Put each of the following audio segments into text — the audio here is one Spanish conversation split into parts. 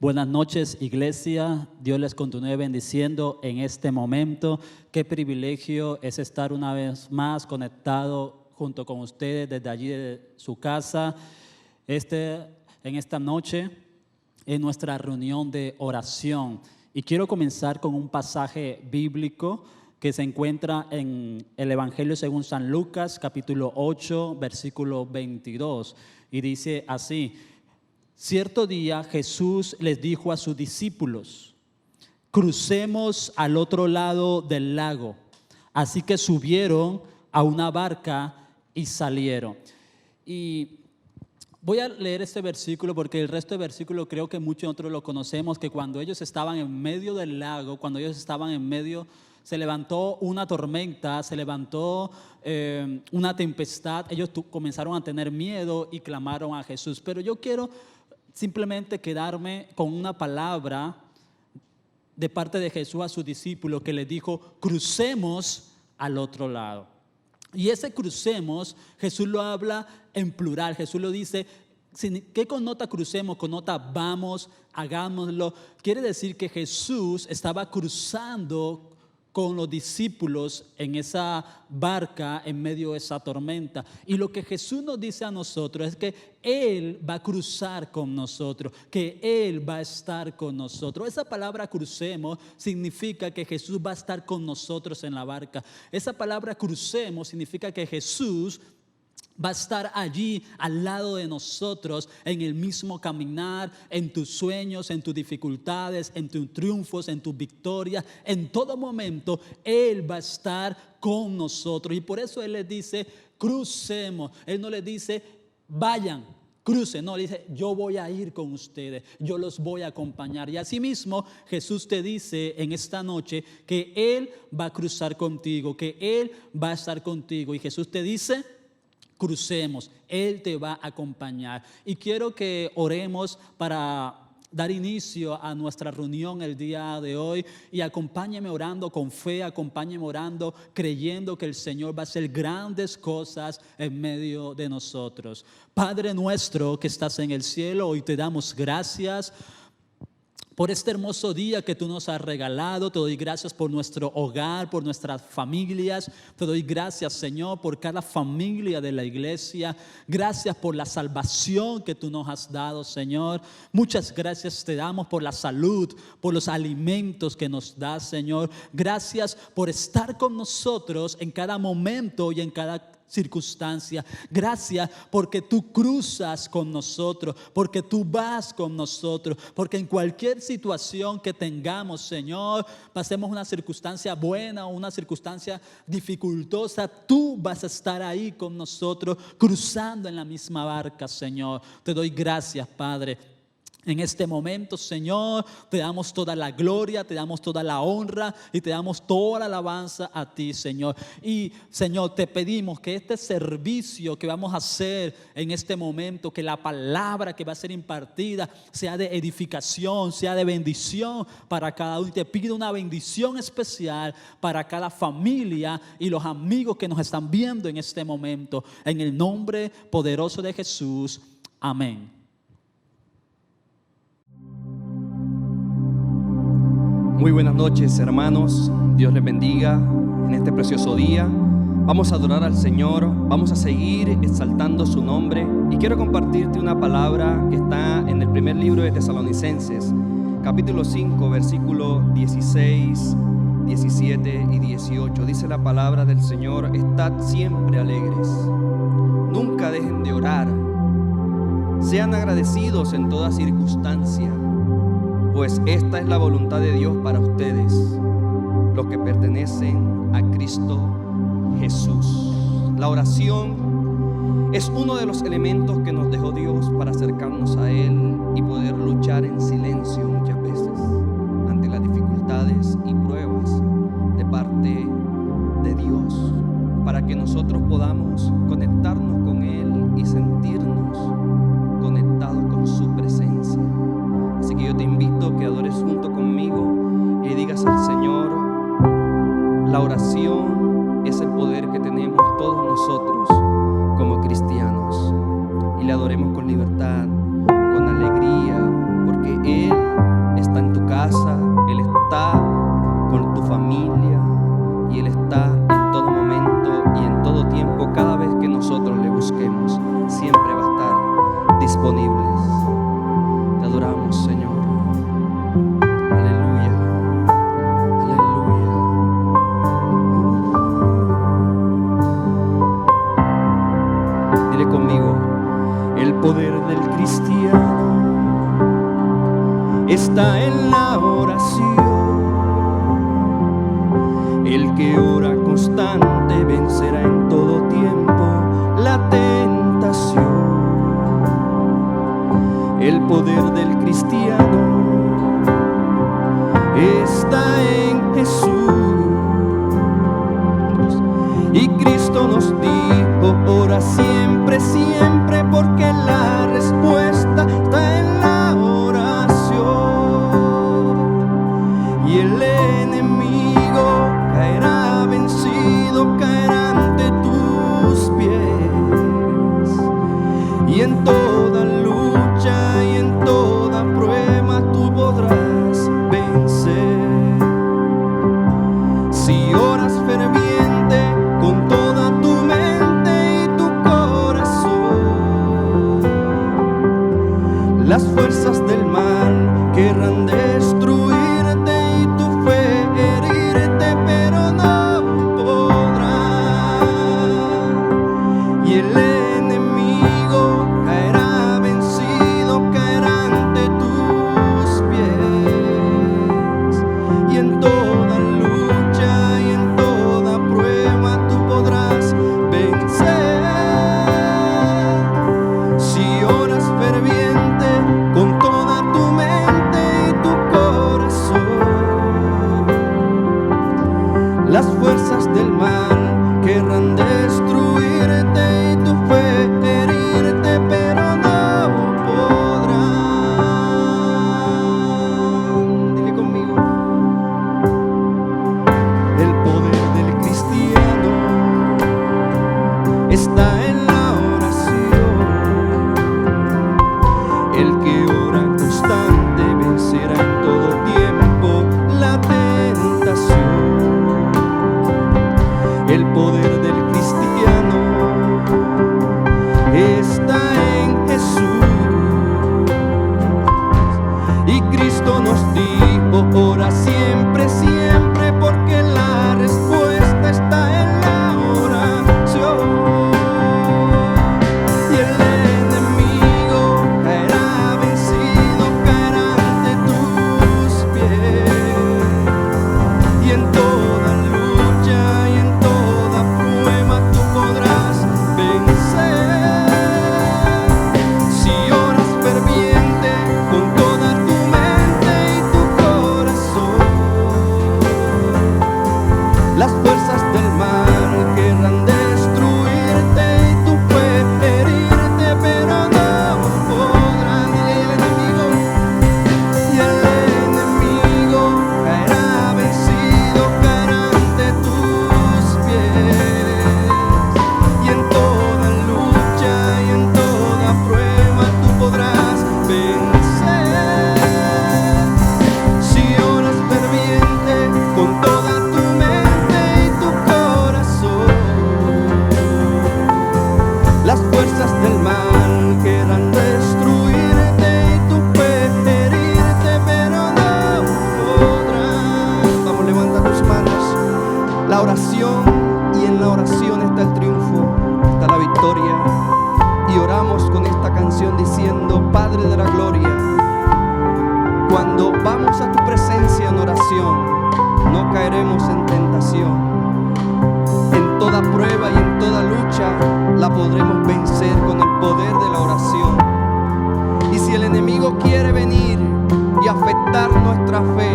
Buenas noches, iglesia. Dios les continúe bendiciendo en este momento. Qué privilegio es estar una vez más conectado junto con ustedes desde allí de su casa. En esta noche, en nuestra reunión de oración. Y quiero comenzar con un pasaje bíblico que se encuentra en el Evangelio según San Lucas, capítulo 8, versículo 22. Y dice así: cierto día Jesús les dijo a sus discípulos: crucemos al otro lado del lago. Así que subieron a una barca y salieron. Y voy a leer este versículo porque el resto del versículo creo que muchos de nosotros lo conocemos, que cuando ellos estaban en medio del lago, cuando ellos estaban en medio, se levantó una tormenta, se levantó una tempestad, ellos comenzaron a tener miedo y clamaron a Jesús. Pero yo quiero simplemente quedarme con una palabra de parte de Jesús a sus discípulos que les dijo: crucemos al otro lado. Y ese crucemos, Jesús lo habla en plural. Jesús lo dice, ¿qué connota crucemos? Connota vamos, hagámoslo. Quiere decir que Jesús estaba cruzando con los discípulos en esa barca en medio de esa tormenta. Y lo que Jesús nos dice a nosotros es que Él va a cruzar con nosotros, que Él va a estar con nosotros. Esa palabra crucemos significa que Jesús va a estar con nosotros en la barca. Esa palabra crucemos significa que Jesús va a estar allí al lado de nosotros en el mismo caminar, en tus sueños, en tus dificultades, en tus triunfos, en tus victorias. En todo momento Él va a estar con nosotros. Y por eso Él les dice: crucemos. Él no les dice: vayan, crucen. No, Él dice: yo voy a ir con ustedes, yo los voy a acompañar. Y asimismo Jesús te dice en esta noche que Él va a cruzar contigo, que Él va a estar contigo. Y Jesús te dice: crucemos, Él te va a acompañar. Y quiero que oremos para dar inicio a nuestra reunión el día de hoy. Y acompáñeme orando con fe, acompáñeme orando creyendo que el Señor va a hacer grandes cosas en medio de nosotros. Padre nuestro que estás en el cielo, hoy te damos gracias por este hermoso día que tú nos has regalado. Te doy gracias por nuestro hogar, por nuestras familias. Te doy gracias, Señor, por cada familia de la iglesia. Gracias por la salvación que tú nos has dado, Señor. Muchas gracias te damos por la salud, por los alimentos que nos das, Señor. Gracias por estar con nosotros en cada momento y en cada circunstancia. Gracias porque tú cruzas con nosotros, porque tú vas con nosotros, porque en cualquier situación que tengamos, Señor, pasemos una circunstancia buena o una circunstancia dificultosa, tú vas a estar ahí con nosotros, cruzando en la misma barca, Señor. Te doy gracias, Padre. En este momento, Señor, te damos toda la gloria, te damos toda la honra y te damos toda la alabanza a ti, Señor. Y, Señor, te pedimos que este servicio que vamos a hacer en este momento, que la palabra que va a ser impartida sea de edificación, sea de bendición para cada uno. Y te pido una bendición especial para cada familia y los amigos que nos están viendo en este momento. En el nombre poderoso de Jesús. Amén. Muy buenas noches, hermanos. Dios les bendiga en este precioso día. Vamos a adorar al Señor, vamos a seguir exaltando su nombre. Y quiero compartirte una palabra que está en el primer libro de Tesalonicenses, capítulo 5, versículo 16, 17 y 18. Dice la palabra del Señor: estad siempre alegres, nunca dejen de orar, sean agradecidos en toda circunstancia, pues esta es la voluntad de Dios para ustedes, los que pertenecen a Cristo Jesús. La oración es uno de los elementos que nos dejó Dios para acercarnos a Él y poder luchar en silencio muchas veces ante las dificultades y pruebas de parte de Dios, para que nosotros podamos conectarnos con Él y sentirnos conectados con su presencia. Así que yo te invito a que adores junto conmigo y digas al Señor: la oración es el poder que tenemos todos nosotros como cristianos, y le adoremos con libertad. disponibles. Te adoramos, Señor. Aleluya. Aleluya. Dile conmigo: el poder del cristiano está en la oración. El que ora constante vencerá en todo tiempo la tentación. El poder del cristiano está en Jesús. Y Cristo nos dijo: ora siempre, siempre, porque la respuesta está en la oración. Y el enemigo caerá vencido, caerá ante tus pies. Y en toda lucha y en toda prueba tú podrás vencer. Si oras ferviente con toda tu mente y tu corazón, las fuerzas del mal querrán destruirte y tu fe herirte, pero no podrán. Y el enemigo caerá vencido, caerá ante tus pies. Y en toda lucha y en toda prueba tú podrás vencer. Si oras ferviente con toda tu mente y tu corazón, las fuerzas del mal querrán destruirte y tu fe herirte, pero no podrán. Dile conmigo: el poder del cristiano está en la oración. El que ora constante vencerá en todo tiempo la tentación. El poder del cristiano está en Jesús. Y Cristo nos dijo: ora siempre, siempre, porque la respuesta está en la oración. Y el enemigo caerá vencido, caerá ante tus pies. Y en toda lucha y en toda prueba tú podrás vencer. Si oras ferviente con toda tu mente y tu corazón, las fuerzas del mal querrán destruirte y tu fe herirte, pero no podrán. Y el enemigo caerá vencido, caerá ante tus pies. Y en toda lucha y en toda prueba tú podrás vencer. Si oras ferviente con toda tu mente y tu corazón, las fuerzas del mal querrán destruirte y tu fe herirte, pero no podrán. Vamos, levanta tus manos. La oración, y en la oración está el triunfo, está la victoria. Y oramos con esta canción diciendo: Padre de la gloria, cuando vamos a tu presencia en oración, no caeremos en tentación. En toda prueba y en toda lucha la podremos vencer con el poder de la oración. Y si el enemigo quiere venir y afectar nuestra fe,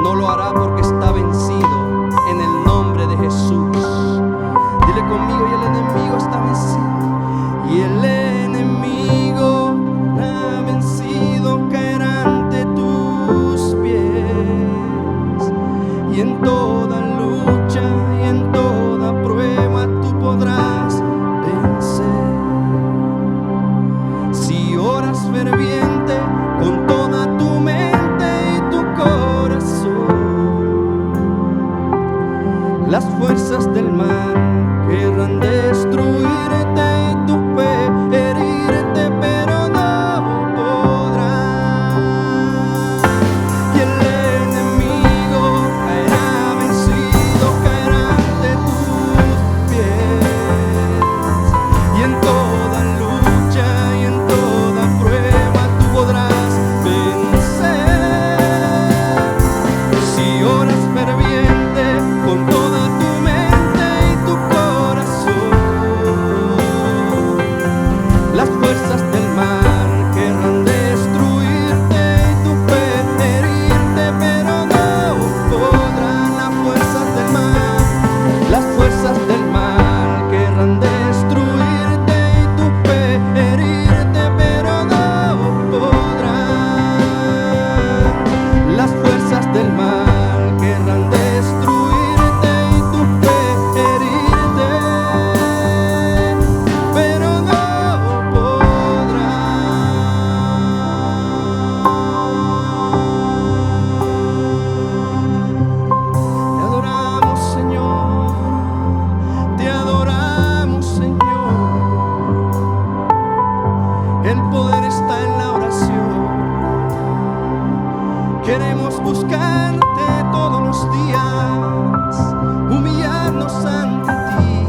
no lo hará, porque está vencido en el nombre de Jesús. Dile conmigo: y el enemigo está vencido. Y el enemigo ha vencido, caerá ante tus pies. Y en toda lucha y en toda prueba tú podrás vencer. Si oras ferviente con toda tu mente y tu corazón, Queremos buscarte todos los días, humillarnos ante ti,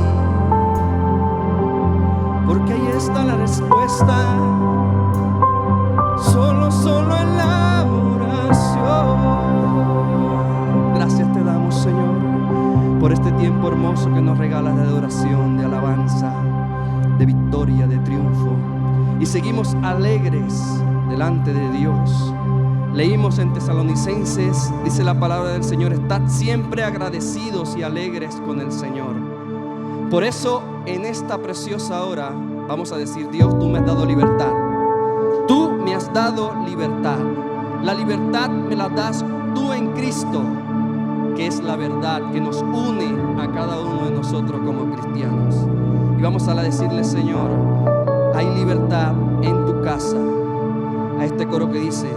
porque ahí está la respuesta, solo en la oración. Gracias te damos, Señor, por este tiempo hermoso que nos regalas de adoración, de alabanza, de victoria, de triunfo. Y seguimos alegres delante de Dios. Leímos en Tesalonicenses, dice la palabra del Señor: estad siempre agradecidos y alegres con el Señor. Por eso en esta preciosa hora vamos a decir: Dios, tú me has dado libertad. Tú me has dado libertad. La libertad me la das tú en Cristo, que es la verdad que nos une a cada uno de nosotros como cristianos. Y vamos a decirle: Señor, hay libertad en tu casa. A este coro que dice: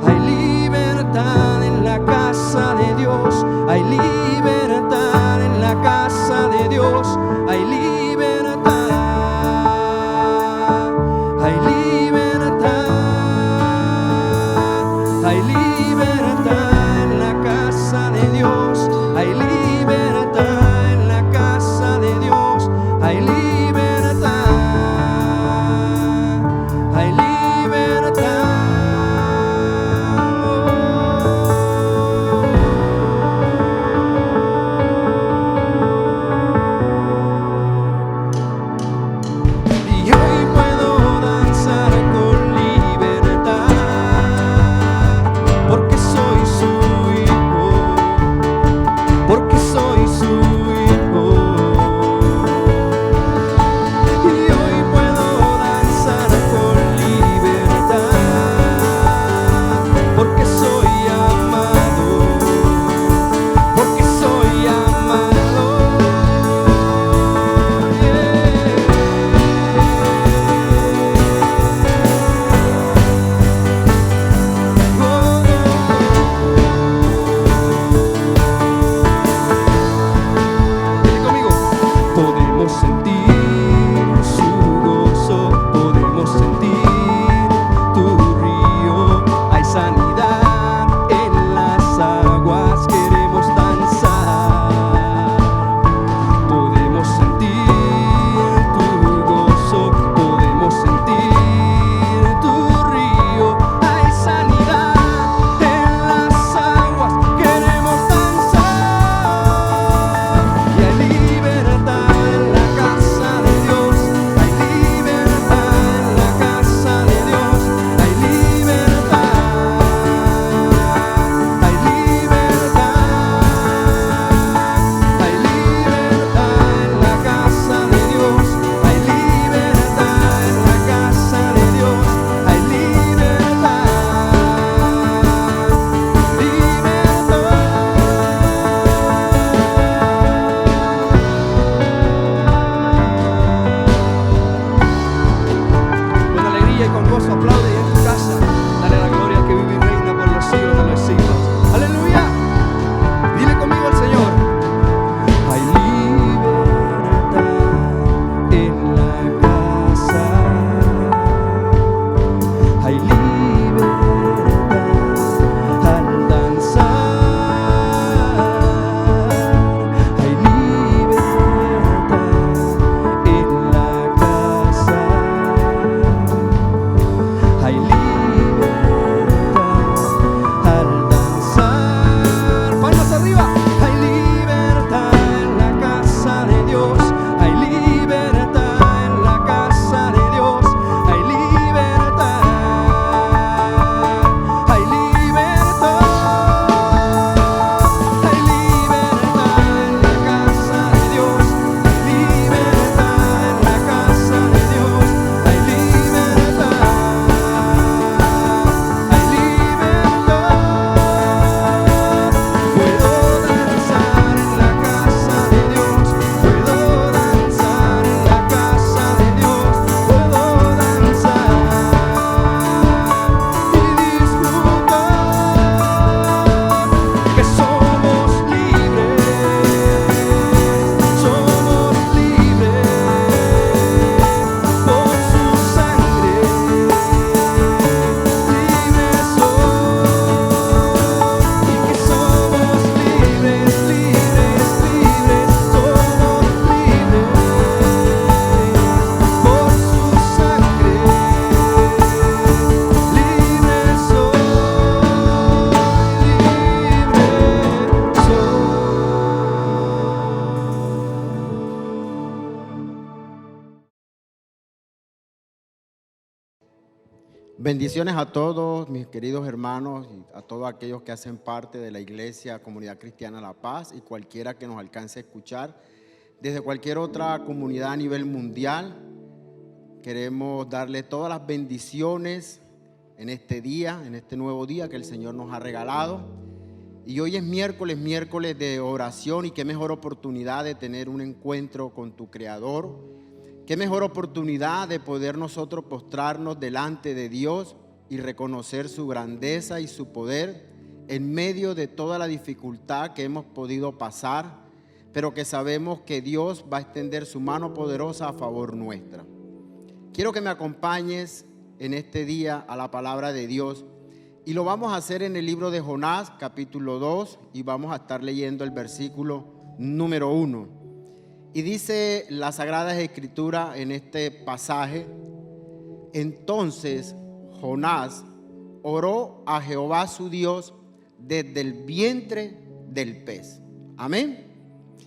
hay libertad en la casa de Dios, hay libertad en la casa de Dios, hay libertad, hay libertad, hay libertad en la casa de Dios, hay libertad en la casa de Dios, hay libertad, hay libertad. Hay Bendiciones a todos mis queridos hermanos y a todos aquellos que hacen parte de la Iglesia Comunidad Cristiana La Paz y cualquiera que nos alcance a escuchar desde cualquier otra comunidad a nivel mundial. Queremos darle todas las bendiciones en este día, en este nuevo día que el Señor nos ha regalado. Y hoy es miércoles de oración, y qué mejor oportunidad de tener un encuentro con tu Creador. Qué mejor oportunidad de poder nosotros postrarnos delante de Dios y reconocer su grandeza y su poder en medio de toda la dificultad que hemos podido pasar, pero que sabemos que Dios va a extender su mano poderosa a favor nuestra. Quiero que me acompañes en este día a la palabra de Dios, y lo vamos a hacer en el libro de Jonás, capítulo 2, y vamos a estar leyendo el versículo número 1. Y dice la Sagrada Escritura en este pasaje: entonces Jonás oró a Jehová su Dios desde el vientre del pez. Amén.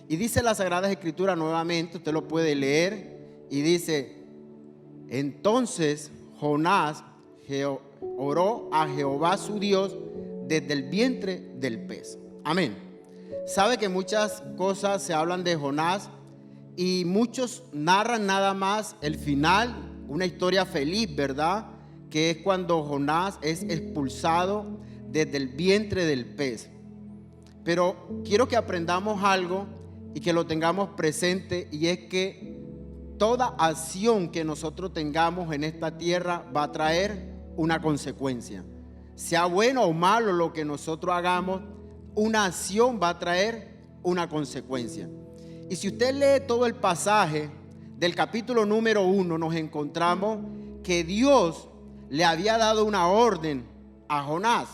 Y dice la Sagrada Escritura nuevamente, usted lo puede leer, y dice: entonces Jonás oró a Jehová su Dios desde el vientre del pez. Amén. Sabe que muchas cosas se hablan de Jonás, y muchos narran nada más el final, una historia feliz, ¿verdad? Que es cuando Jonás es expulsado desde el vientre del pez. Pero quiero que aprendamos algo y que lo tengamos presente, y es que toda acción que nosotros tengamos en esta tierra va a traer una consecuencia. Sea bueno o malo lo que nosotros hagamos, una acción va a traer una consecuencia. Y si usted lee todo el pasaje del capítulo número 1, nos encontramos que Dios le había dado una orden a Jonás.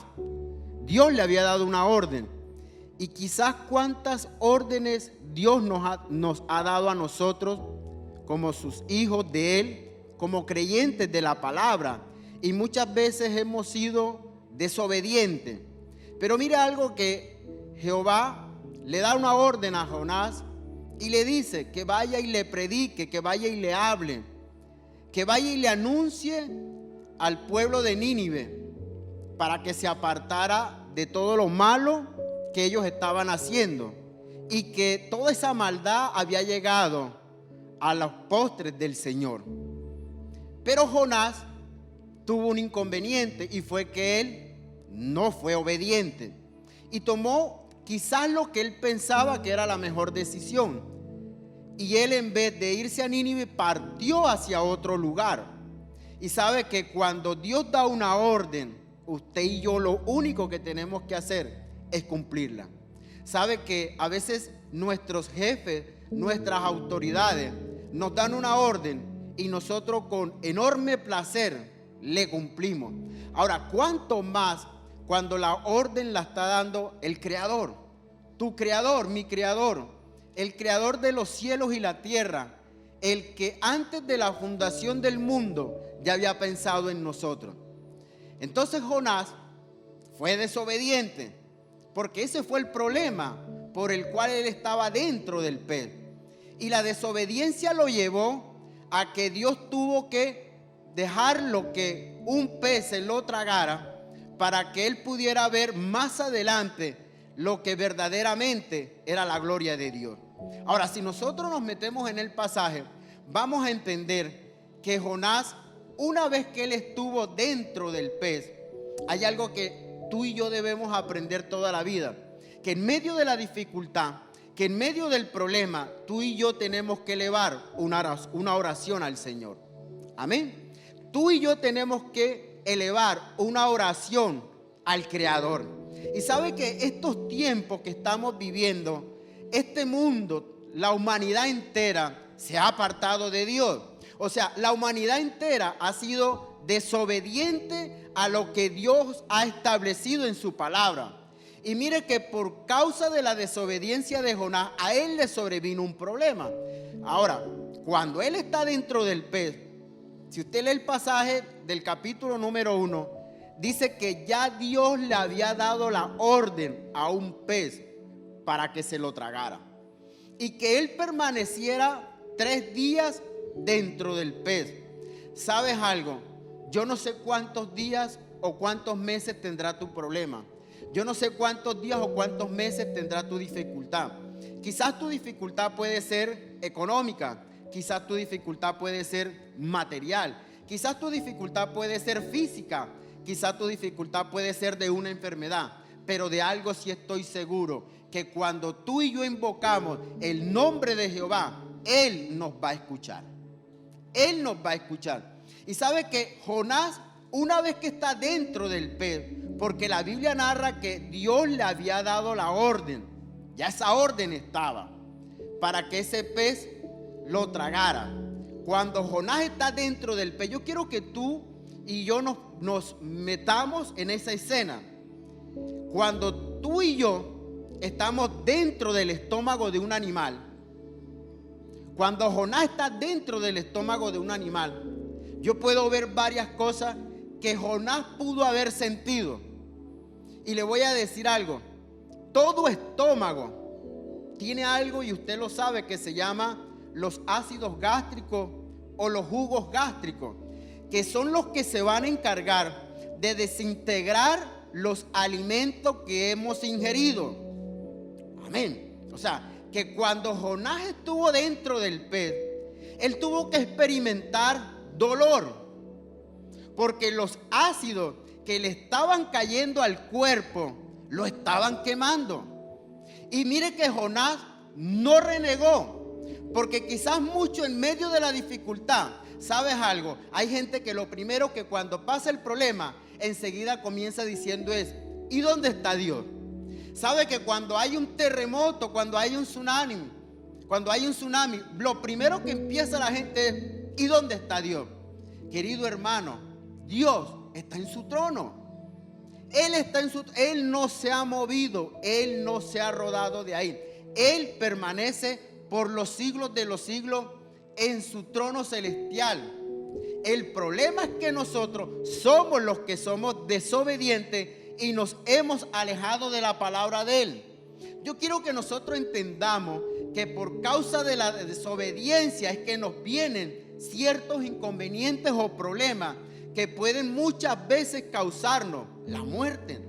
Dios le había dado una orden. Y quizás cuántas órdenes Dios nos ha dado a nosotros como sus hijos de Él, como creyentes de la palabra. Y muchas veces hemos sido desobedientes. Pero mira algo, que Jehová le da una orden a Jonás y le dice que vaya y le predique, que vaya y le hable, que vaya y le anuncie al pueblo de Nínive para que se apartara de todo lo malo que ellos estaban haciendo, y que toda esa maldad había llegado a los postres del Señor. Pero Jonás tuvo un inconveniente, y fue que él no fue obediente y tomó quizás lo que él pensaba que era la mejor decisión. Y él, en vez de irse a Nínive, partió hacia otro lugar. Y sabe que cuando Dios da una orden, usted y yo lo único que tenemos que hacer es cumplirla. Sabe que a veces nuestros jefes, nuestras autoridades nos dan una orden y nosotros con enorme placer le cumplimos. Ahora, ¿cuánto más cuando la orden la está dando el Creador? Tu Creador, mi Creador, el Creador de los cielos y la tierra, el que antes de la fundación del mundo ya había pensado en nosotros. Entonces Jonás fue desobediente, porque ese fue el problema por el cual él estaba dentro del pez. Y la desobediencia lo llevó a que Dios tuvo que dejarlo que un pez se lo tragara, para que él pudiera ver más adelante lo que verdaderamente era la gloria de Dios. Ahora, si nosotros nos metemos en el pasaje, vamos a entender que Jonás, una vez que él estuvo dentro del pez, hay algo que tú y yo debemos aprender toda la vida: que en medio de la dificultad, que en medio del problema, tú y yo tenemos que elevar una oración al Señor. Amén. Tú y yo tenemos que elevar una oración al Creador. Y sabe que estos tiempos que estamos viviendo, este mundo, la humanidad entera se ha apartado de Dios. O sea, la humanidad entera ha sido desobediente a lo que Dios ha establecido en su palabra. Y mire que por causa de la desobediencia de Jonás, a él le sobrevino un problema. Ahora, cuando él está dentro del pez, si usted lee el pasaje del capítulo número 1, dice que ya Dios le había dado la orden a un pez para que se lo tragara, y que él permaneciera 3 días dentro del pez. ¿Sabes algo? yo no sé cuántos días o cuántos meses tendrá tu problema. Yo no sé cuántos días o cuántos meses tendrá tu dificultad. Quizás tu dificultad puede ser económica, quizás tu dificultad puede ser material, quizás tu dificultad puede ser física, quizás tu dificultad puede ser de una enfermedad. Pero de algo sí estoy seguro, que cuando tú y yo invocamos el nombre de Jehová, Él nos va a escuchar. Él nos va a escuchar. Y sabe que Jonás, una vez que está dentro del pez, porque la Biblia narra que Dios le había dado la orden, ya esa orden estaba, para que ese pez lo tragara. Cuando Jonás está dentro del pez, yo quiero que tú y yo nos metamos en esa escena. Cuando tú y yo estamos dentro del estómago de un animal, cuando Jonás está dentro del estómago de un animal, yo puedo ver varias cosas que Jonás pudo haber sentido. Y le voy a decir algo, todo estómago tiene algo, y usted lo sabe, que se llama los ácidos gástricos o los jugos gástricos, que son los que se van a encargar de desintegrar los alimentos que hemos ingerido. Amén. O sea, que cuando Jonás estuvo dentro del pez, él tuvo que experimentar dolor, porque los ácidos que le estaban cayendo al cuerpo lo estaban quemando. Y mire que Jonás no renegó, porque quizás mucho en medio de la dificultad, ¿sabes algo? Hay gente que lo primero que cuando pasa el problema, enseguida comienza diciendo es: ¿y dónde está Dios? Sabe que cuando hay un terremoto, cuando hay un tsunami, lo primero que empieza la gente es: ¿y dónde está Dios? Querido hermano, Dios está en su trono. Él no se ha movido, Él no se ha rodado de ahí. Él permanece por los siglos de los siglos en su trono celestial. El problema es que nosotros somos los que somos desobedientes y nos hemos alejado de la palabra de Él. Yo quiero que nosotros entendamos que por causa de la desobediencia es que nos vienen ciertos inconvenientes o problemas que pueden muchas veces causarnos la muerte.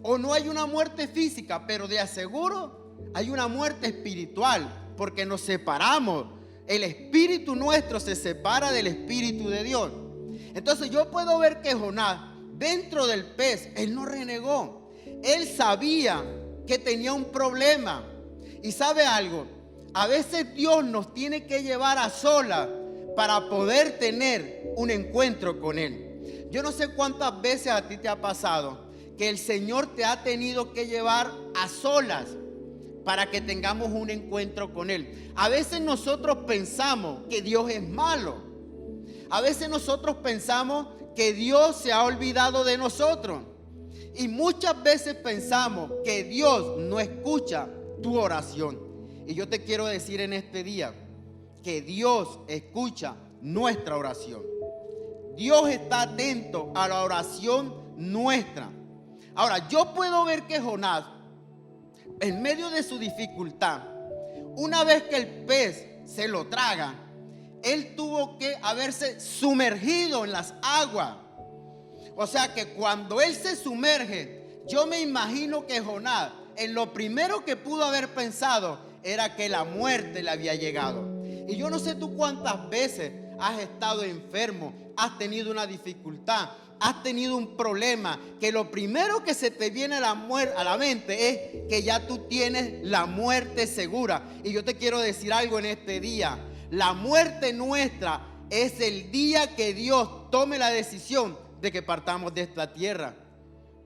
O no hay una muerte física, pero de aseguro hay una muerte espiritual, porque nos separamos. El espíritu nuestro se separa del espíritu de Dios. Entonces yo puedo ver que Jonás, dentro del pez, él no renegó. Él sabía que tenía un problema. Y sabe algo, a veces Dios nos tiene que llevar a solas para poder tener un encuentro con Él. Yo no sé cuántas veces a ti te ha pasado que el Señor te ha tenido que llevar a solas para que tengamos un encuentro con Él. A veces nosotros pensamos que Dios es malo. A veces nosotros pensamos que Dios se ha olvidado de nosotros. Y muchas veces pensamos que Dios no escucha tu oración. Y yo te quiero decir en este día que Dios escucha nuestra oración. Dios está atento a la oración nuestra. Ahora, yo puedo ver que Jonás, en medio de su dificultad, una vez que el pez se lo traga, él tuvo que haberse sumergido en las aguas. O sea que cuando él se sumerge, yo me imagino que Jonás, en lo primero que pudo haber pensado era que la muerte le había llegado. Y yo no sé tú cuántas veces has estado enfermo, has tenido una dificultad, has tenido un problema, que lo primero que se te viene a la mente es que ya tú tienes la muerte segura. Y yo te quiero decir algo en este día: la muerte nuestra es el día que Dios tome la decisión de que partamos de esta tierra.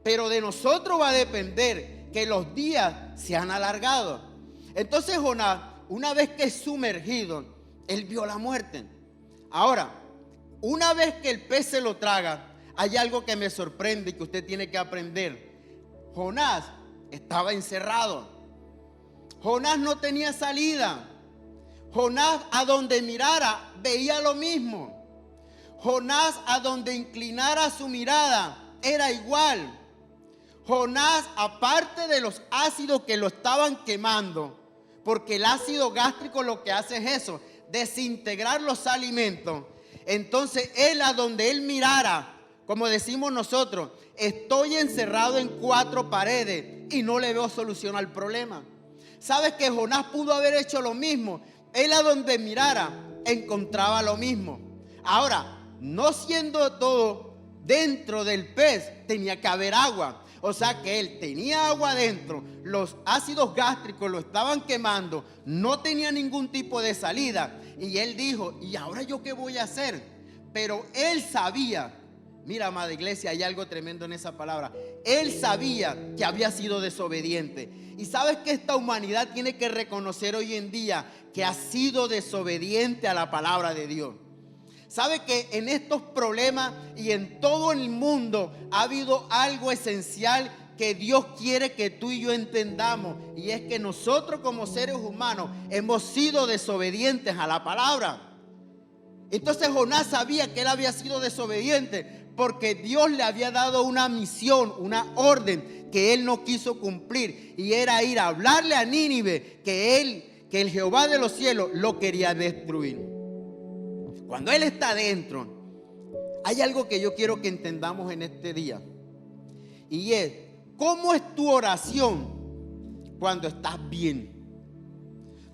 Pero de nosotros va a depender que los días se han alargado. Entonces Jonás, una vez que es sumergido, él vio la muerte. Ahora, una vez que el pez se lo traga, hay algo que me sorprende y que usted tiene que aprender. Jonás estaba encerrado. Jonás no tenía salida. Jonás, a donde mirara, veía lo mismo. Jonás, a donde inclinara su mirada, era igual. Jonás, aparte de los ácidos que lo estaban quemando, porque el ácido gástrico lo que hace es eso, desintegrar los alimentos, Entonces él, a donde él mirara, como decimos nosotros, estoy encerrado en 4 paredes y no le veo solución al problema. ¿Sabes que Jonás pudo haber hecho lo mismo? Él, a donde mirara, encontraba lo mismo. Ahora, no siendo todo dentro del pez, tenía que haber agua. O sea que él tenía agua adentro, los ácidos gástricos lo estaban quemando, no tenía ningún tipo de salida. Y él dijo, ¿y ahora yo qué voy a hacer? Pero él sabía, mira, amada iglesia, hay algo tremendo en esa palabra. Él sabía que había sido desobediente. Y sabes que esta humanidad tiene que reconocer hoy en día que ha sido desobediente a la palabra de Dios. ¿Sabe que en estos problemas y en todo el mundo ha habido algo esencial que Dios quiere que tú y yo entendamos? Y es que nosotros como seres humanos hemos sido desobedientes a la palabra. Entonces Jonás sabía que él había sido desobediente porque Dios le había dado una misión, una orden que él no quiso cumplir. Y era ir a hablarle a Nínive que el Jehová de los cielos lo quería destruir. Cuando él está dentro, hay algo que yo quiero que entendamos en este día. Y es, ¿cómo es tu oración cuando estás bien?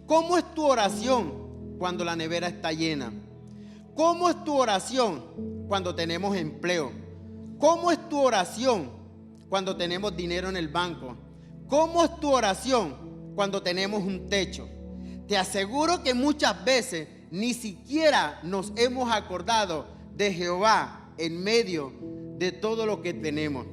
¿Cómo es tu oración cuando la nevera está llena? ¿Cómo es tu oración cuando tenemos empleo? ¿Cómo es tu oración cuando tenemos dinero en el banco? ¿Cómo es tu oración cuando tenemos un techo? Te aseguro que muchas veces ni siquiera nos hemos acordado de Jehová en medio de todo lo que tenemos.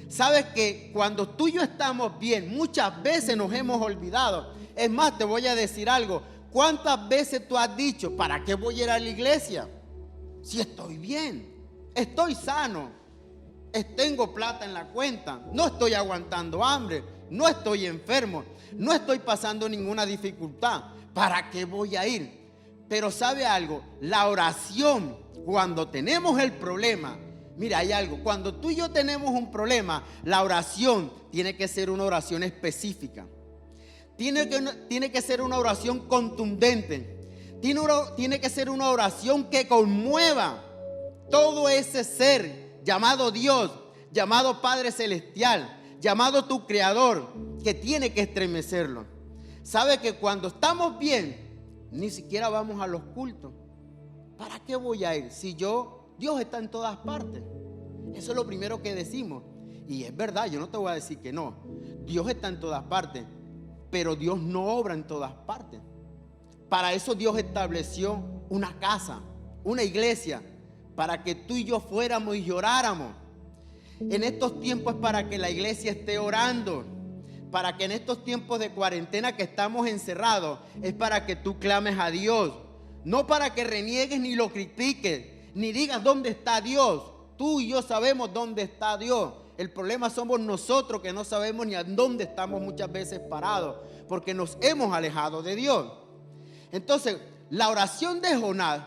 Sabes que cuando tú y yo estamos bien, muchas veces nos hemos olvidado. Es más, te voy a decir algo. ¿Cuántas veces tú has dicho, ¿para qué voy a ir a la iglesia? Si estoy bien, estoy sano, tengo plata en la cuenta, no estoy aguantando hambre, no estoy enfermo, no estoy pasando ninguna dificultad. ¿Para qué voy a ir? Pero ¿sabe algo? La oración, cuando tenemos el problema, mira, hay algo, cuando tú y yo tenemos un problema, la oración tiene que ser una oración específica. Tiene que ser una oración contundente. Tiene que ser una oración que conmueva todo ese ser llamado Dios, llamado Padre Celestial, llamado tu Creador, que tiene que estremecerlo. ¿Sabe que cuando estamos bien, ni siquiera vamos a los cultos? ¿Para qué voy a ir? Si Dios está en todas partes. Eso es lo primero que decimos. Y es verdad, yo no te voy a decir que no. Dios está en todas partes, pero Dios no obra en todas partes. Para eso Dios estableció una casa, una iglesia, para que tú y yo fuéramos y lloráramos. En estos tiempos es para que la iglesia esté orando. Para que en estos tiempos de cuarentena que estamos encerrados, es para que tú clames a Dios. No para que reniegues ni lo critiques, ni digas dónde está Dios. Tú y yo sabemos dónde está Dios. El problema somos nosotros, que no sabemos ni a dónde estamos muchas veces parados, porque nos hemos alejado de Dios. Entonces, la oración de Jonás,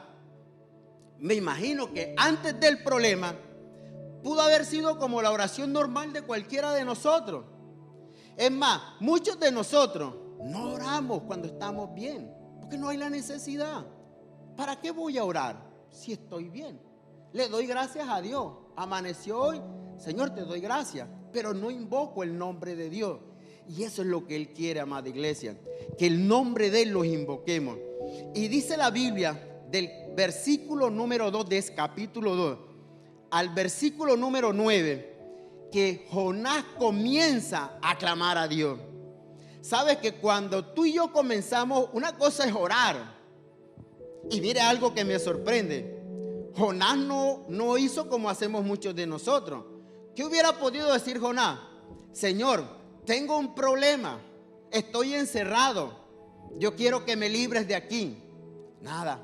me imagino que antes del problema, pudo haber sido como la oración normal de cualquiera de nosotros. Es más, muchos de nosotros no oramos cuando estamos bien, porque no hay la necesidad. ¿Para qué voy a orar si estoy bien? Le doy gracias a Dios. Amaneció hoy, Señor, te doy gracias, pero no invoco el nombre de Dios. Y eso es lo que Él quiere, amada iglesia, que el nombre de Él los invoquemos. Y dice la Biblia, del versículo número 2 de ese capítulo 2 al versículo número 9, que Jonás comienza a clamar a Dios. Sabes que cuando tú y yo comenzamos, una cosa es orar. Y mire algo que me sorprende. Jonás no hizo como hacemos muchos de nosotros. ¿Qué hubiera podido decir Jonás? Señor, tengo un problema, estoy encerrado, yo quiero que me libres de aquí. Nada.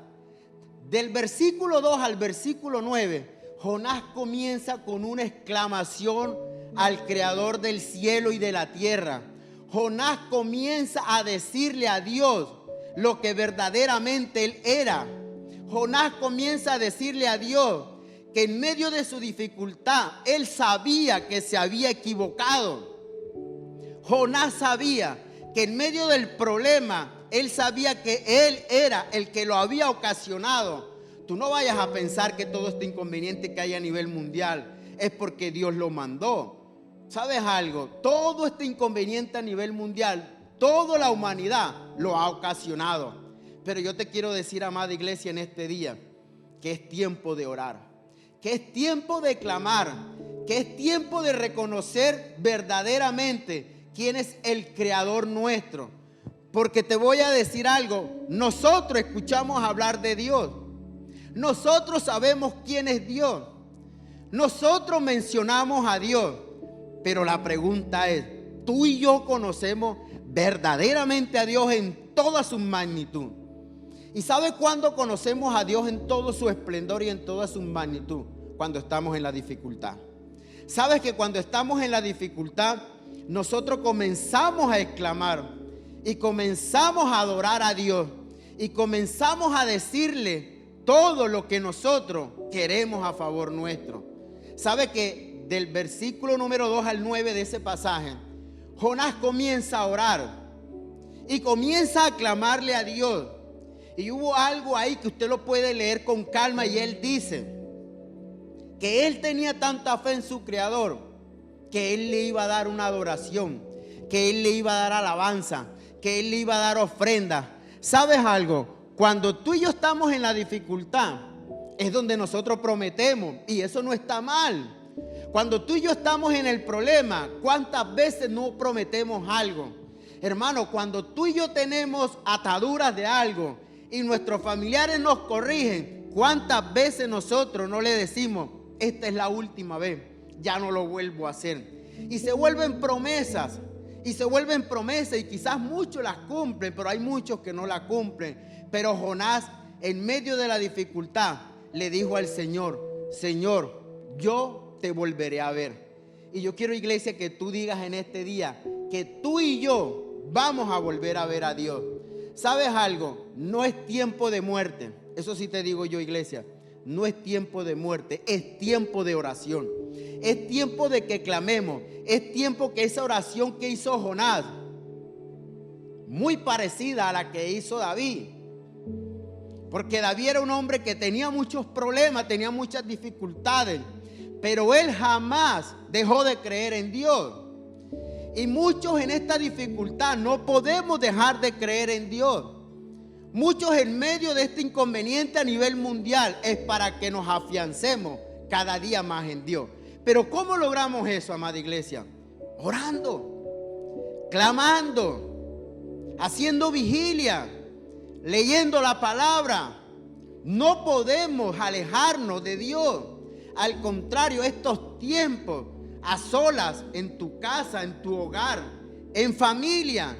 Del versículo 2 al versículo 9, Jonás comienza con una exclamación al Creador del cielo y de la tierra. Jonás comienza a decirle a Dios lo que verdaderamente él era. Jonás comienza a decirle a Dios que en medio de su dificultad él sabía que se había equivocado. Jonás sabía que en medio del problema él sabía que él era el que lo había ocasionado. Tú no vayas a pensar que todo este inconveniente que hay a nivel mundial es porque Dios lo mandó. ¿Sabes algo? Todo este inconveniente a nivel mundial, toda la humanidad lo ha ocasionado. Pero yo te quiero decir, amada iglesia, en este día, que es tiempo de orar, que es tiempo de clamar, que es tiempo de reconocer verdaderamente quién es el creador nuestro. Porque te voy a decir algo, nosotros escuchamos hablar de Dios, nosotros sabemos quién es Dios, nosotros mencionamos a Dios, pero la pregunta es, ¿tú y yo conocemos verdaderamente a Dios en toda su magnitud? ¿Y sabes cuándo conocemos a Dios en todo su esplendor y en toda su magnitud? Cuando estamos en la dificultad. ¿Sabes que cuando estamos en la dificultad, nosotros comenzamos a exclamar y comenzamos a adorar a Dios y comenzamos a decirle todo lo que nosotros queremos a favor nuestro? ¿Sabe que del versículo número 2 al 9 de ese pasaje, Jonás comienza a orar y comienza a clamarle a Dios? Y hubo algo ahí que usted lo puede leer con calma, y él dice que él tenía tanta fe en su Creador que él le iba a dar una adoración, que él le iba a dar alabanza, que él le iba a dar ofrenda. ¿Sabes algo? Cuando tú y yo estamos en la dificultad es donde nosotros prometemos, y eso no está mal. Cuando tú y yo estamos en el problema, ¿cuántas veces no prometemos algo? Hermano, cuando tú y yo tenemos ataduras de algo y nuestros familiares nos corrigen, ¿cuántas veces nosotros no le decimos, esta es la última vez, ya no lo vuelvo a hacer? Y se vuelven promesas, y quizás muchos las cumplen, pero hay muchos que no la cumplen. Pero Jonás, en medio de la dificultad, le dijo al Señor, Señor, yo te volveré a ver. Y yo quiero, iglesia, que tú digas en este día que tú y yo vamos a volver a ver a Dios. ¿Sabes algo? No es tiempo de muerte. Eso sí te digo yo, iglesia. No es tiempo de muerte, es tiempo de oración. Es tiempo de que clamemos. Es tiempo que esa oración que hizo Jonás, muy parecida a la que hizo David. Porque David era un hombre que tenía muchos problemas, tenía muchas dificultades, pero él jamás dejó de creer en Dios. Y muchos en esta dificultad no podemos dejar de creer en Dios. Muchos en medio de este inconveniente a nivel mundial es para que nos afiancemos cada día más en Dios. Pero ¿cómo logramos eso, amada iglesia? Orando, clamando, haciendo vigilia, leyendo la palabra. No podemos alejarnos de Dios. Al contrario, estos tiempos a solas, en tu casa, en tu hogar, en familia,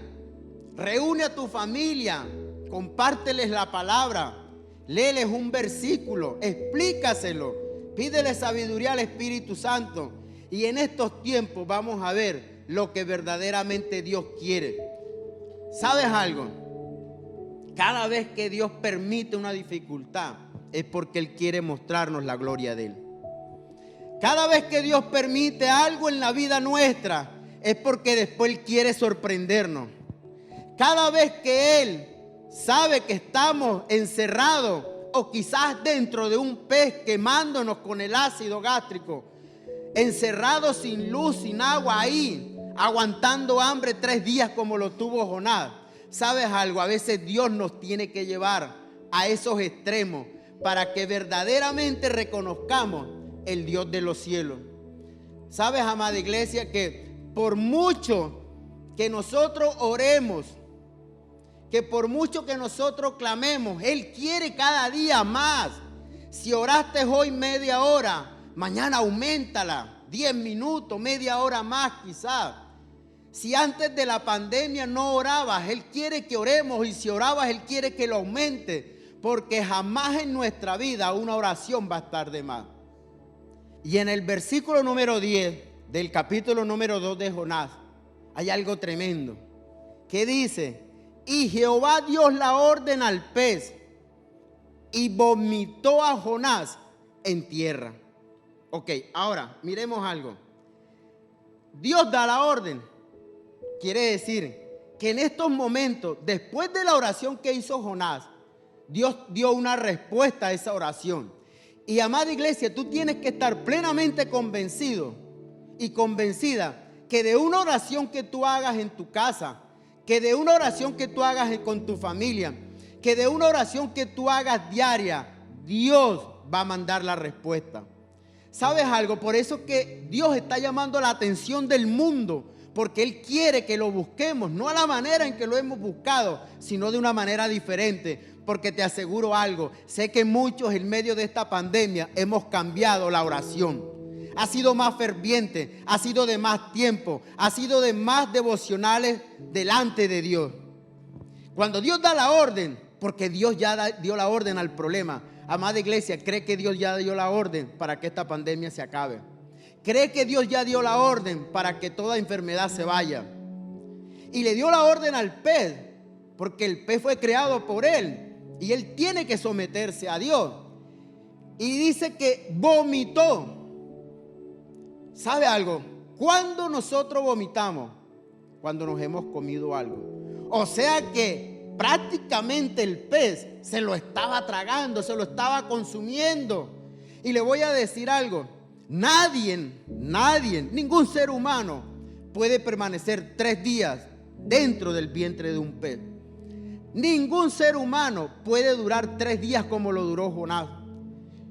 reúne a tu familia, compárteles la palabra, léeles un versículo, explícaselo, pídele sabiduría al Espíritu Santo. Y en estos tiempos vamos a ver lo que verdaderamente Dios quiere. ¿Sabes algo? Cada vez que Dios permite una dificultad es porque Él quiere mostrarnos la gloria de Él. Cada vez que Dios permite algo en la vida nuestra es porque después Él quiere sorprendernos. Cada vez que Él sabe que estamos encerrados o quizás dentro de un pez quemándonos con el ácido gástrico, encerrados sin luz, sin agua ahí, aguantando hambre 3 días como lo tuvo Jonás. ¿Sabes algo? A veces Dios nos tiene que llevar a esos extremos para que verdaderamente reconozcamos el Dios de los cielos. ¿Sabes, amada iglesia, que por mucho que nosotros oremos, que por mucho que nosotros clamemos, Él quiere cada día más? Si oraste hoy media hora, mañana auméntala, 10 minutos, media hora más quizás. Si antes de la pandemia no orabas, Él quiere que oremos, y si orabas, Él quiere que lo aumente, porque jamás en nuestra vida una oración va a estar de más. Y en el versículo número 10 del capítulo número 2 de Jonás hay algo tremendo que dice: y Jehová dio la orden al pez y vomitó a Jonás en tierra. Ok, ahora miremos algo. Dios da la orden. Quiere decir que en estos momentos, después de la oración que hizo Jonás, Dios dio una respuesta a esa oración. Y amada iglesia, tú tienes que estar plenamente convencido y convencida que de una oración que tú hagas en tu casa, que de una oración que tú hagas con tu familia, que de una oración que tú hagas diaria, Dios va a mandar la respuesta. ¿Sabes algo? Por eso que Dios está llamando la atención del mundo, porque Él quiere que lo busquemos, no a la manera en que lo hemos buscado, sino de una manera diferente. Porque te aseguro algo, sé que muchos en medio de esta pandemia hemos cambiado la oración. Ha sido más ferviente, ha sido de más tiempo, ha sido de más devocionales delante de Dios. Cuando Dios da la orden, porque Dios ya dio la orden al problema. Amada iglesia, ¿cree que Dios ya dio la orden para que esta pandemia se acabe? ¿Cree que Dios ya dio la orden para que toda enfermedad se vaya? Y le dio la orden al pez, porque el pez fue creado por Él. Y él tiene que someterse a Dios. Y dice que vomitó. ¿Sabe algo? Cuando nosotros vomitamos, cuando nos hemos comido algo. O sea que prácticamente el pez se lo estaba tragando, se lo estaba consumiendo. Y le voy a decir algo. Nadie, ningún ser humano puede permanecer 3 días dentro del vientre de un pez. Ningún ser humano puede durar 3 días como lo duró Jonás.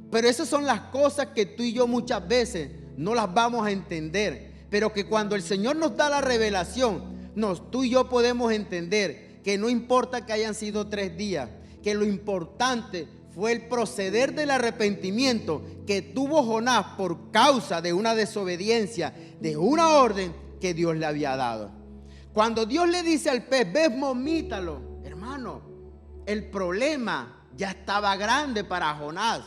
Pero esas son las cosas que tú y yo muchas veces no las vamos a entender. Pero que cuando el Señor nos da la revelación, tú y yo podemos entender que no importa que hayan sido 3 días, que lo importante fue el proceder del arrepentimiento que tuvo Jonás por causa de una desobediencia, de una orden que Dios le había dado. Cuando Dios le dice al pez, ve, vomítalo. Hermano, el problema ya estaba grande para Jonás.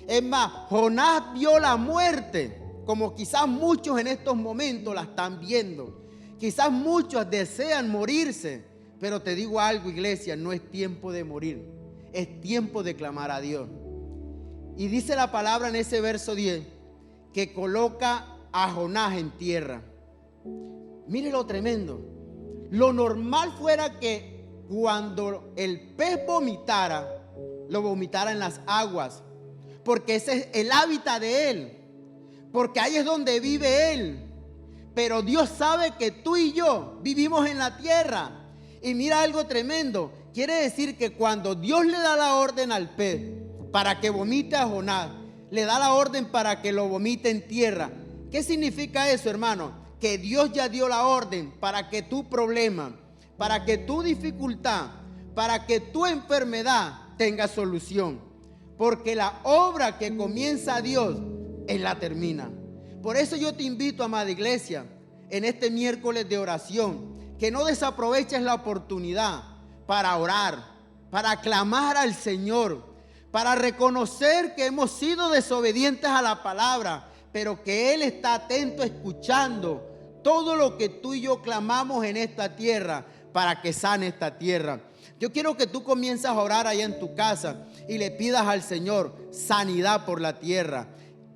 Es más, Jonás vio la muerte, como quizás muchos en estos momentos la están viendo. Quizás muchos desean morirse, pero te digo algo, iglesia, no es tiempo de morir, es tiempo de clamar a Dios. Y dice la palabra en ese verso 10, que coloca a Jonás en tierra. Mire lo tremendo. Lo normal fuera que cuando el pez vomitara, lo vomitara en las aguas, porque ese es el hábitat de él, porque ahí es donde vive él. Pero Dios sabe que tú y yo vivimos en la tierra. Y mira algo tremendo, quiere decir que cuando Dios le da la orden al pez para que vomite a Jonás, le da la orden para que lo vomite en tierra. ¿Qué significa eso, hermano? Que Dios ya dio la orden para que tu problema, para que tu dificultad, para que tu enfermedad tenga solución. Porque la obra que comienza Dios, Él la termina. Por eso yo te invito, amada iglesia, en este miércoles de oración, que no desaproveches la oportunidad para orar, para clamar al Señor, para reconocer que hemos sido desobedientes a la palabra, pero que Él está atento escuchando todo lo que tú y yo clamamos en esta tierra, para que sane esta tierra. Yo quiero que tú comiences a orar allá en tu casa y le pidas al Señor sanidad por la tierra,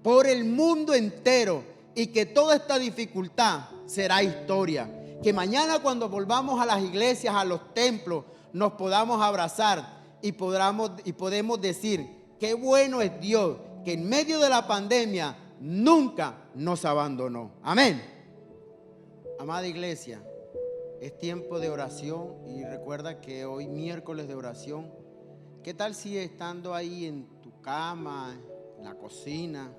por el mundo entero, y que toda esta dificultad será historia. Que mañana cuando volvamos a las iglesias, a los templos, nos podamos abrazar y podemos decir, qué bueno es Dios, que en medio de la pandemia nunca nos abandonó. Amén. Amada iglesia, es tiempo de oración y recuerda que hoy miércoles de oración. ¿Qué tal si estando ahí en tu cama, en la cocina,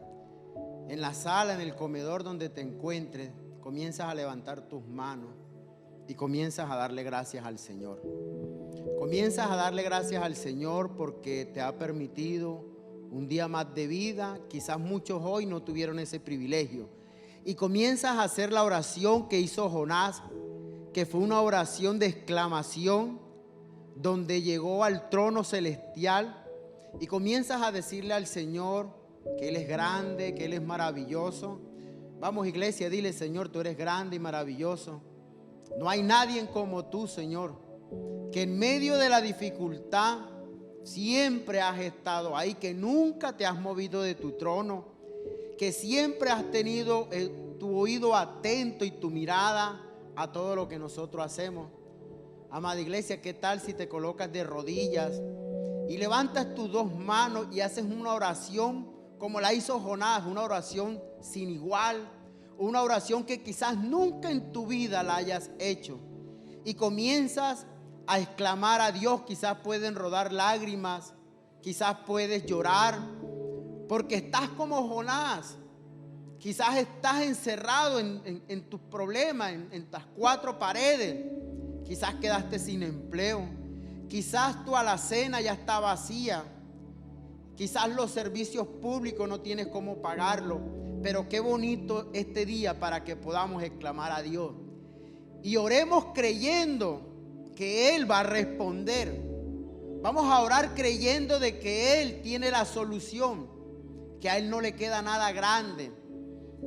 en la sala, en el comedor donde te encuentres, comienzas a levantar tus manos y comienzas a darle gracias al Señor? Comienzas a darle gracias al Señor porque te ha permitido un día más de vida. Quizás muchos hoy no tuvieron ese privilegio. Y comienzas a hacer la oración que hizo Jonás, que fue una oración de exclamación, donde llegó al trono celestial, y comienzas a decirle al Señor que Él es grande, que Él es maravilloso. Vamos, iglesia, dile: Señor, tú eres grande y maravilloso. No hay nadie como tú, Señor, que en medio de la dificultad siempre has estado ahí, que nunca te has movido de tu trono, que siempre has tenido tu oído atento y tu mirada a todo lo que nosotros hacemos. Amada iglesia, ¿qué tal si te colocas de rodillas y levantas tus dos manos y haces una oración como la hizo Jonás, una oración sin igual, una oración que quizás nunca en tu vida la hayas hecho, y comienzas a exclamar a Dios. Quizás pueden rodar lágrimas, quizás puedes llorar, porque estás como Jonás. Quizás estás encerrado en tus problemas, en estas cuatro paredes. Quizás quedaste sin empleo. Quizás tu alacena ya está vacía. Quizás los servicios públicos no tienes cómo pagarlo. Pero qué bonito este día para que podamos exclamar a Dios. Y oremos creyendo que Él va a responder. Vamos a orar creyendo de que Él tiene la solución. Que a Él no le queda nada grande.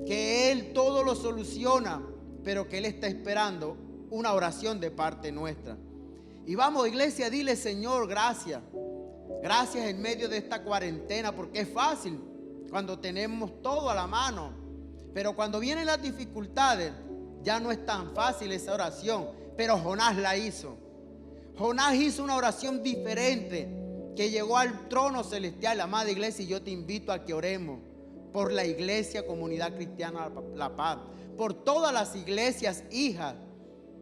Que Él todo lo soluciona, pero que Él está esperando una oración de parte nuestra. Y vamos, iglesia, dile: Señor, gracias. Gracias en medio de esta cuarentena, porque es fácil cuando tenemos todo a la mano, pero cuando vienen las dificultades ya no es tan fácil esa oración. Pero Jonás la hizo. Jonás hizo una oración diferente que llegó al trono celestial. Amada iglesia, y yo te invito a que oremos por la iglesia Comunidad Cristiana La Paz, por todas las iglesias hijas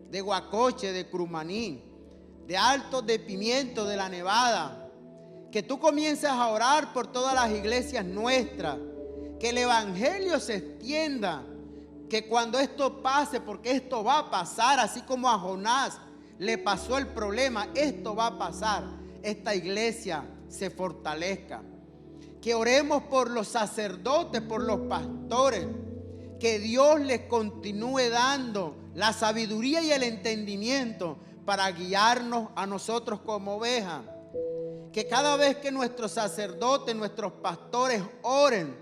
de Huacoche, de Crumaní, de Altos de Pimiento, de La Nevada. Que tú comiences a orar por todas las iglesias nuestras, que el evangelio se extienda, que cuando esto pase, porque esto va a pasar, así como a Jonás le pasó el problema, esto va a pasar, esta iglesia se fortalezca. Que oremos por los sacerdotes, por los pastores, que Dios les continúe dando la sabiduría y el entendimiento para guiarnos a nosotros como ovejas. Que cada vez que nuestros sacerdotes, nuestros pastores oren,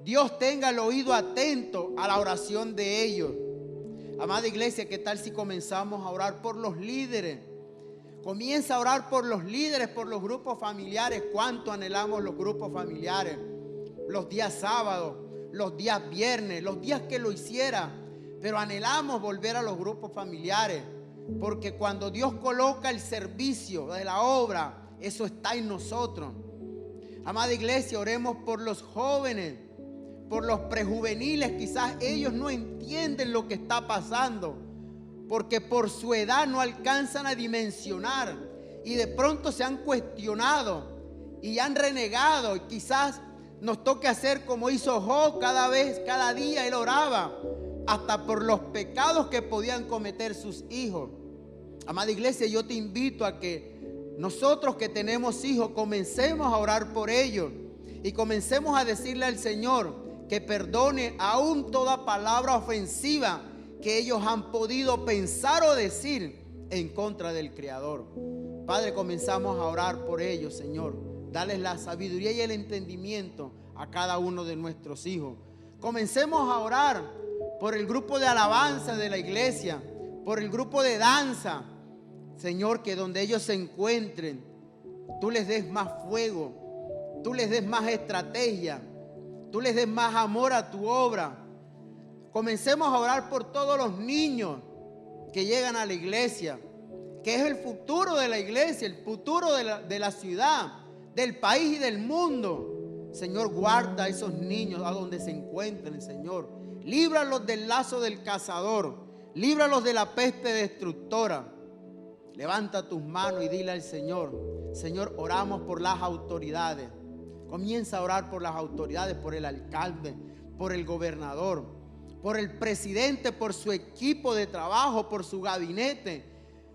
Dios tenga el oído atento a la oración de ellos. Amada iglesia, ¿qué tal si comenzamos a orar por los líderes? Comienza a orar por los líderes, por los grupos familiares. ¿Cuánto anhelamos los grupos familiares? Los días sábados, los días viernes, los días que lo hiciera. Pero anhelamos volver a los grupos familiares. Porque cuando Dios coloca el servicio de la obra, eso está en nosotros. Amada iglesia, oremos por los jóvenes, por los prejuveniles. Quizás ellos no entienden lo que está pasando, porque por su edad no alcanzan a dimensionar y de pronto se han cuestionado y han renegado. Y quizás nos toque hacer como hizo Job. Cada día él oraba hasta por los pecados que podían cometer sus hijos. Amada iglesia, yo te invito a que nosotros que tenemos hijos comencemos a orar por ellos y comencemos a decirle al Señor que perdone aún toda palabra ofensiva que ellos han podido pensar o decir en contra del Creador. Padre, comenzamos a orar por ellos, Señor. Dales la sabiduría y el entendimiento a cada uno de nuestros hijos. Comencemos a orar por el grupo de alabanza de la iglesia, por el grupo de danza. Señor, que donde ellos se encuentren, tú les des más fuego, tú les des más estrategia, tú les des más amor a tu obra. Comencemos a orar por todos los niños que llegan a la iglesia, que es el futuro de la iglesia, el futuro de la ciudad, del país y del mundo. Señor, guarda a esos niños a donde se encuentren, Señor. Líbralos del lazo del cazador, líbralos de la peste destructora. Levanta tus manos y dile al Señor: Señor, oramos por las autoridades. Comienza a orar por las autoridades, por el alcalde, por el gobernador, por el presidente, por su equipo de trabajo, por su gabinete.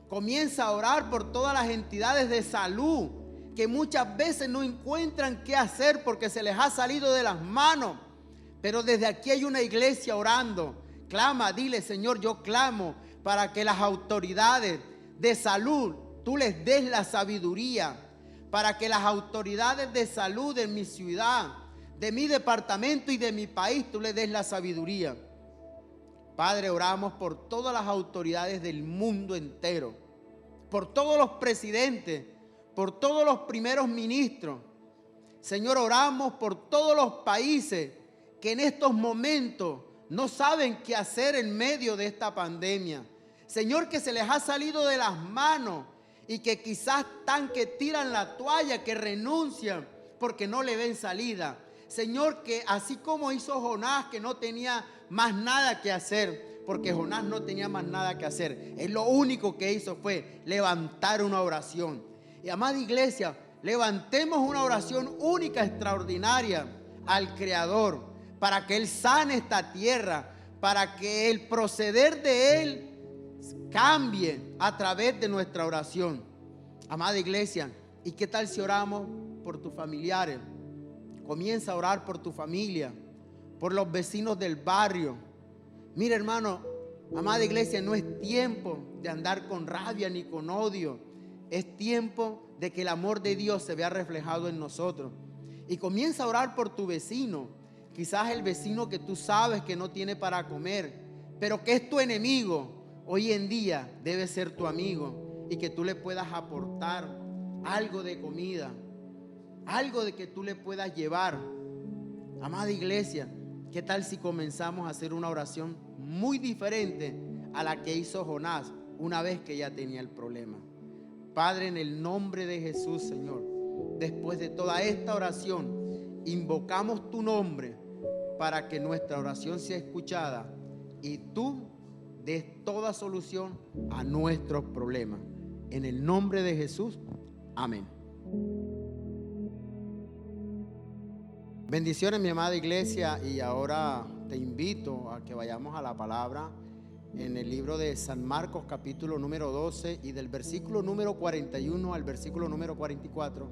Comienza a orar por todas las entidades de salud que muchas veces no encuentran qué hacer porque se les ha salido de las manos. Pero desde aquí hay una iglesia orando. Clama, dile: Señor, yo clamo para que las autoridades de salud, tú les des la sabiduría, para que las autoridades de salud de mi ciudad, de mi departamento y de mi país, tú les des la sabiduría. Padre, oramos por todas las autoridades del mundo entero, por todos los presidentes, por todos los primeros ministros. Señor, oramos por todos los países que en estos momentos no saben qué hacer en medio de esta pandemia. Señor, que se les ha salido de las manos y que quizás están que tiran la toalla, que renuncian porque no le ven salida. Señor, que así como hizo Jonás, que no tenía más nada que hacer, porque Jonás no tenía más nada que hacer, él lo único que hizo fue levantar una oración. Y amada iglesia, levantemos una oración única, extraordinaria al Creador, para que Él sane esta tierra, para que el proceder de Él cambie a través de nuestra oración. Amada iglesia, ¿y qué tal si oramos por tus familiares? Comienza a orar por tu familia, por los vecinos del barrio. Mira, hermano, amada iglesia, no es tiempo de andar con rabia ni con odio. Es tiempo de que el amor de Dios se vea reflejado en nosotros. Y comienza a orar por tu vecino. Quizás el vecino que tú sabes que no tiene para comer, pero que es tu enemigo, hoy en día debe ser tu amigo, y que tú le puedas aportar algo de comida, algo de que tú le puedas llevar. Amada iglesia, ¿qué tal si comenzamos a hacer una oración muy diferente a la que hizo Jonás una vez que ya tenía el problema? Padre, en el nombre de Jesús, Señor, después de toda esta oración, invocamos tu nombre para que nuestra oración sea escuchada y tú des toda solución a nuestros problemas. En el nombre de Jesús, amén. Bendiciones, mi amada iglesia, y ahora te invito a que vayamos a la palabra en el libro de San Marcos, capítulo número 12, y del versículo número 41 al versículo número 44.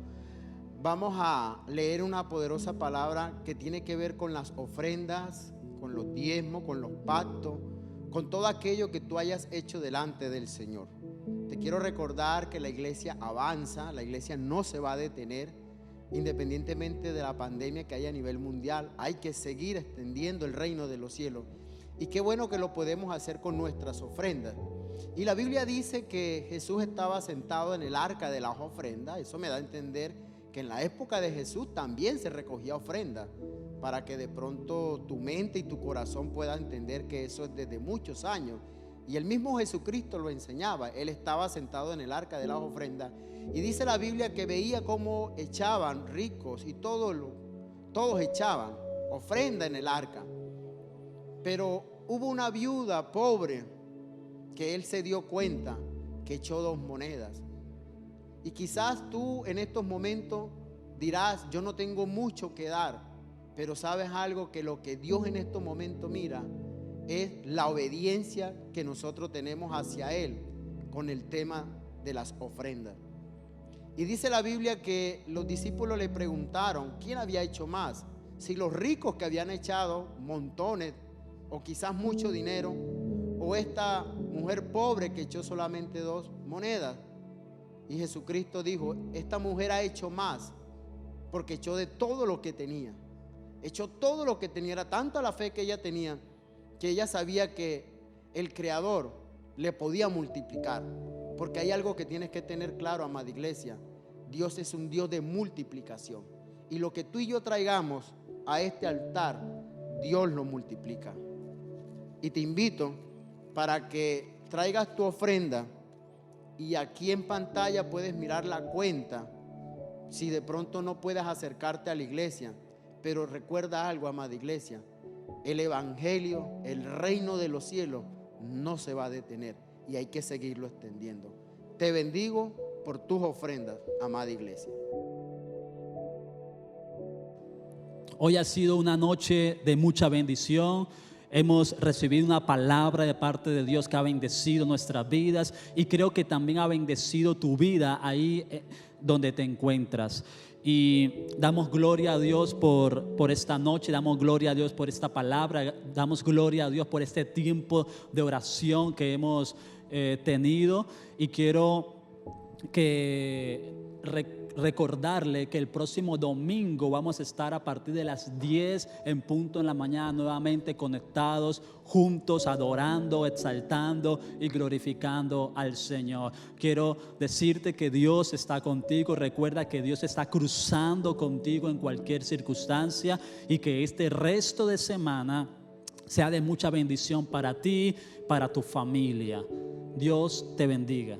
Vamos a leer una poderosa palabra que tiene que ver con las ofrendas, con los diezmos, con los pactos, con todo aquello que tú hayas hecho delante del Señor. Te quiero recordar que la iglesia avanza, la iglesia no se va a detener, independientemente de la pandemia que hay a nivel mundial. Hay que seguir extendiendo el reino de los cielos. Y qué bueno que lo podemos hacer con nuestras ofrendas. Y la Biblia dice que Jesús estaba sentado en el arca de las ofrendas. Eso me da a entender que en la época de Jesús también se recogía ofrenda, para que de pronto tu mente y tu corazón puedan entender que eso es desde muchos años. Y el mismo Jesucristo lo enseñaba. Él estaba sentado en el arca de las ofrendas, y dice la Biblia que veía cómo echaban ricos y todos echaban ofrenda en el arca. Pero hubo una viuda pobre que él se dio cuenta que echó 2 monedas. Y quizás tú en estos momentos dirás: yo no tengo mucho que dar. Pero sabes algo, que lo que Dios en estos momentos mira es la obediencia que nosotros tenemos hacia Él con el tema de las ofrendas. Y dice la Biblia que los discípulos le preguntaron quién había hecho más, si los ricos que habían echado montones o quizás mucho dinero, o esta mujer pobre que echó solamente 2 monedas. Y Jesucristo dijo: esta mujer ha hecho más, porque echó de todo lo que tenía. Echó todo lo que tenía. Era tanta la fe que ella tenía, que ella sabía que el Creador le podía multiplicar. Porque hay algo que tienes que tener claro, amada iglesia: Dios es un Dios de multiplicación. Y lo que tú y yo traigamos a este altar, Dios lo multiplica. Y te invito para que traigas tu ofrenda, y aquí en pantalla puedes mirar la cuenta, si de pronto no puedes acercarte a la iglesia. Pero recuerda algo, amada iglesia: el evangelio, el reino de los cielos no se va a detener, y hay que seguirlo extendiendo. Te bendigo por tus ofrendas, amada iglesia. Hoy ha sido una noche de mucha bendición. Hemos recibido una palabra de parte de Dios que ha bendecido nuestras vidas, y creo que también ha bendecido tu vida ahí donde te encuentras. Y damos gloria a Dios por esta noche, damos gloria a Dios por esta palabra, damos gloria a Dios por este tiempo de oración que hemos tenido. Y quiero recordarle que el próximo domingo vamos a estar a partir de las 10 en punto en la mañana nuevamente conectados, juntos, adorando, exaltando y glorificando al Señor. Quiero decirte que Dios está contigo. Recuerda que Dios está cruzando contigo en cualquier circunstancia, y que este resto de semana sea de mucha bendición para ti, para tu familia. Dios te bendiga.